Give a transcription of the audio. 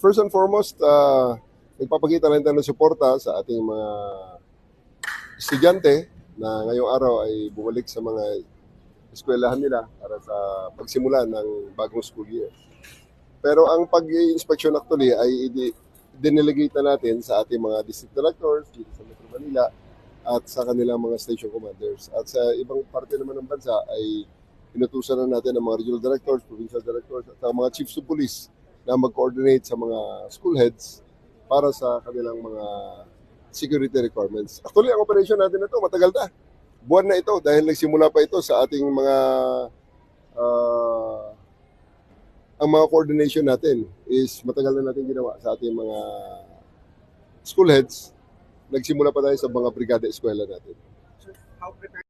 First and foremost, nagpapakita lang tayo ng suporta sa ating mga estudyante na ngayong araw ay bumalik sa mga eskwelahan nila para sa pagsimula ng bagong school year. Pero ang pag-inspection actually ay dinelegate na natin sa ating mga district directors dito sa Metro Manila at sa kanilang mga station commanders. At sa ibang parte naman ng bansa ay inutusan na natin ang mga regional directors, provincial directors at ang mga chiefs of police na mag-coordinate sa mga school heads para sa kanilang mga security requirements. Actually, ang operation natin na ito, matagal na. Buwan na ito dahil nagsimula pa ito sa ating mga ang mga coordination natin is matagal na natin ginawa sa ating mga school heads. Nagsimula pa tayo sa mga brigada eskwela natin. So, how prepared